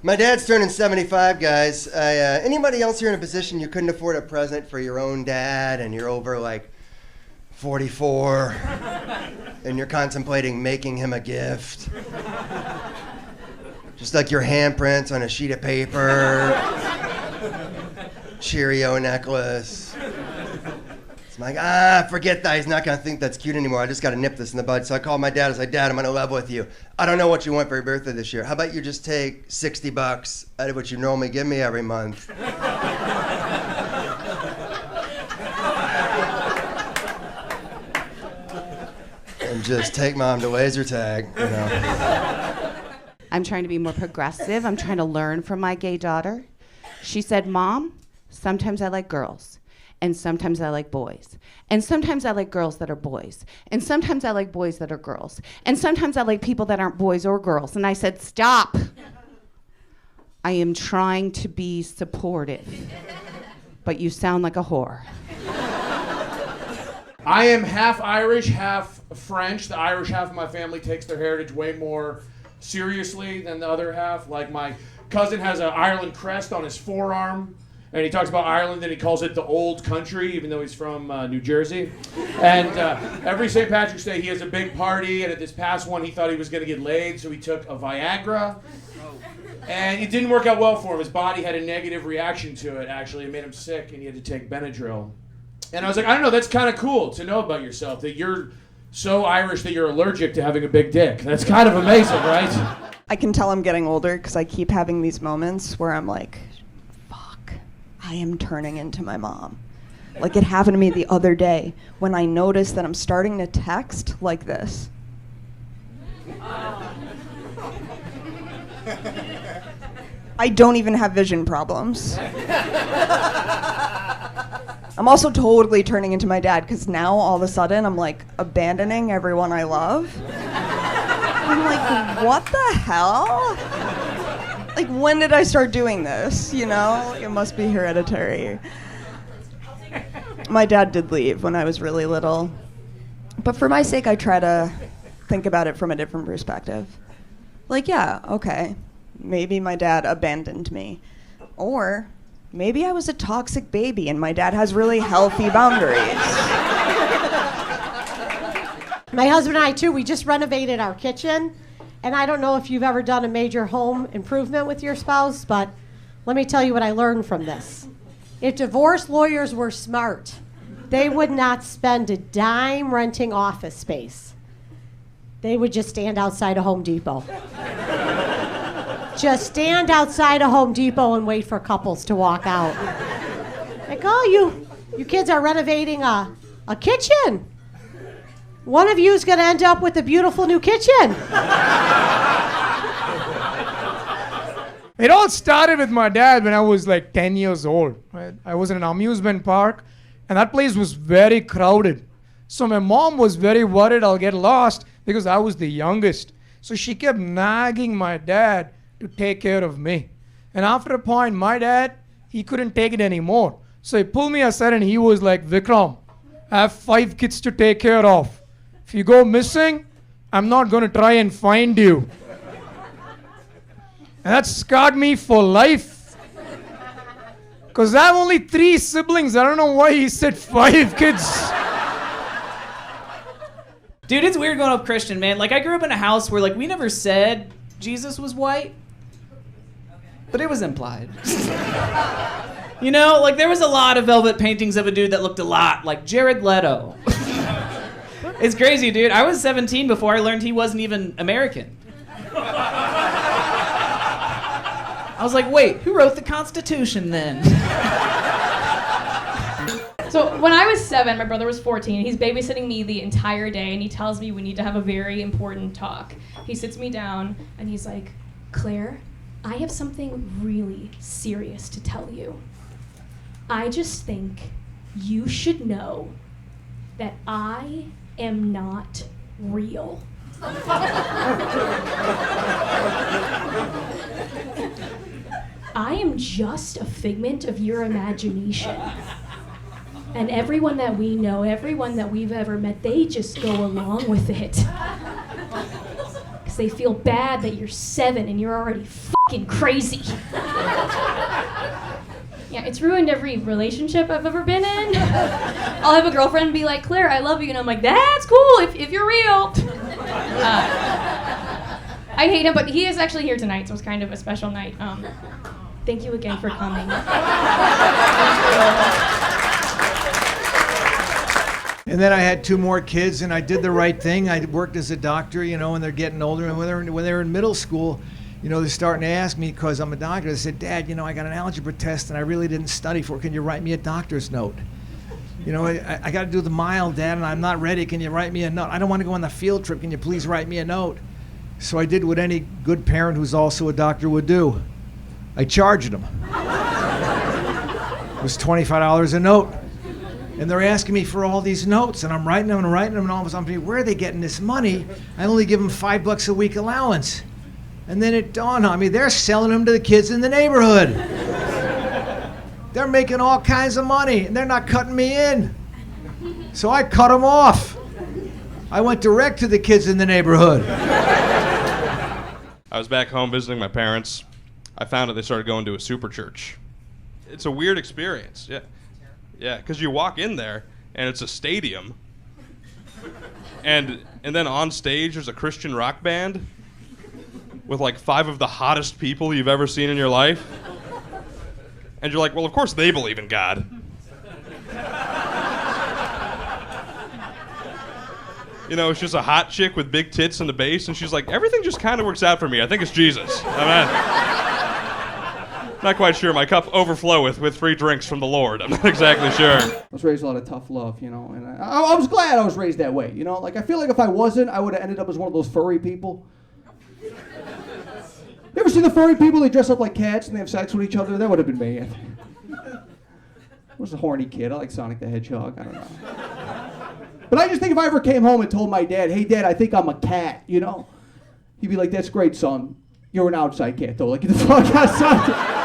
My dad's turning 75, guys. Anybody else here in a position you couldn't afford a present for your own dad and you're over like 44 and you're contemplating making him a gift? Just like your handprints on a sheet of paper, Cheerio necklace. I'm like, forget that. He's not going to think that's cute anymore. I just got to nip this in the bud. So I called my dad. I was like, Dad, I'm going to level with you. I don't know what you want for your birthday this year. How about you just take $60 out of what you normally give me every month? And just take Mom to laser tag, you know. I'm trying to be more progressive. I'm trying to learn from my gay daughter. She said, Mom, sometimes I like girls. And sometimes I like boys. And sometimes I like girls that are boys. And sometimes I like boys that are girls. And sometimes I like people that aren't boys or girls. And I said, stop. I am trying to be supportive. But you sound like a whore. I am half Irish, half French. The Irish half of my family takes their heritage way more seriously than the other half. Like my cousin has an Ireland crest on his forearm. And he talks about Ireland and he calls it the old country, even though he's from New Jersey. And every St. Patrick's Day, he has a big party. And at this past one, he thought he was going to get laid, so he took a Viagra. And it didn't work out well for him. His body had a negative reaction to it, actually. It made him sick, and he had to take Benadryl. And I was like, I don't know, that's kind of cool to know about yourself, that you're so Irish that you're allergic to having a big dick. That's kind of amazing, right? I can tell I'm getting older because I keep having these moments where I'm like, I am turning into my mom. Like it happened to me the other day when I noticed that I'm starting to text like this. I don't even have vision problems. I'm also totally turning into my dad because now all of a sudden I'm like abandoning everyone I love. I'm like, what the hell? Like, when did I start doing this? You know, it must be hereditary. My dad did leave when I was really little. But for my sake, I try to think about it from a different perspective. Like, yeah, okay, maybe my dad abandoned me. Or maybe I was a toxic baby and my dad has really healthy boundaries. My husband and I, too, we just renovated our kitchen. And I don't know if you've ever done a major home improvement with your spouse, but let me tell you what I learned from this. If divorce lawyers were smart, they would not spend a dime renting office space. They would just stand outside a Home Depot. Just stand outside a Home Depot and wait for couples to walk out. Like, oh, you kids are renovating a kitchen. One of you is going to end up with a beautiful new kitchen. It all started with my dad when I was like 10 years old. Right? I was in an amusement park, and that place was very crowded. So my mom was very worried I'll get lost because I was the youngest. So she kept nagging my dad to take care of me. And after a point, my dad, he couldn't take it anymore. So he pulled me aside and he was like, Vikram, I have 5 kids to take care of. If you go missing, I'm not going to try and find you. And that scarred me for life. Because I have only 3 siblings. I don't know why he said 5 kids. Dude, it's weird growing up Christian, man. Like, I grew up in a house where, like, we never said Jesus was white. But it was implied. You know, like, there was a lot of velvet paintings of a dude that looked a lot like Jared Leto. It's crazy, dude. I was 17 before I learned he wasn't even American. I was like, wait, who wrote the Constitution then? So when I was 7, my brother was 14. He's babysitting me the entire day, and he tells me we need to have a very important talk. He sits me down, and he's like, Claire, I have something really serious to tell you. I just think you should know that I am not real. I am just a figment of your imagination. And everyone that we know, everyone that we've ever met, they just go along with it. Because they feel bad that you're 7 and you're already fucking crazy. Yeah, it's ruined every relationship I've ever been in. I'll have a girlfriend be like, Claire, I love you. And I'm like, that's cool if you're real. I hate him, but he is actually here tonight, so it's kind of a special night. Thank you again for coming. And then I had 2 more kids, and I did the right thing. I worked as a doctor, you know, and they're getting older. And when they're in middle school, you know, they're starting to ask me, because I'm a doctor, they said, Dad, you know, I got an algebra test, and I really didn't study for it. Can you write me a doctor's note? You know, I got to do the mile, Dad, and I'm not ready. Can you write me a note? I don't want to go on the field trip. Can you please write me a note? So I did what any good parent who's also a doctor would do. I charged them. It was $25 a note. And they're asking me for all these notes, and I'm writing them, and all of a sudden, where are they getting this money? I only give them $5 a week allowance. And then it dawned on me, they're selling them to the kids in the neighborhood. They're making all kinds of money, and they're not cutting me in. So I cut them off. I went direct to the kids in the neighborhood. I was back home visiting my parents. I found out they started going to a super church. It's a weird experience, yeah. Yeah, because you walk in there, and it's a stadium. And then on stage, there's a Christian rock band with like 5 of the hottest people you've ever seen in your life. And you're like, well, of course they believe in God. You know, it's just a hot chick with big tits in the bass, and she's like, everything just kind of works out for me. I think it's Jesus. Not quite sure. My cup overflow with free drinks from the Lord. I'm not exactly sure. I was raised a lot of tough love, you know, and I was glad I was raised that way, you know. Like, I feel like if I wasn't, I would have ended up as one of those furry people. You ever see the furry people? They dress up like cats and they have sex with each other? That would have been me. I was a horny kid. I like Sonic the Hedgehog. I don't know. But I just think if I ever came home and told my dad, hey, Dad, I think I'm a cat, you know? He'd be like, that's great, son. You're an outside cat, though. Like, get the fuck outside.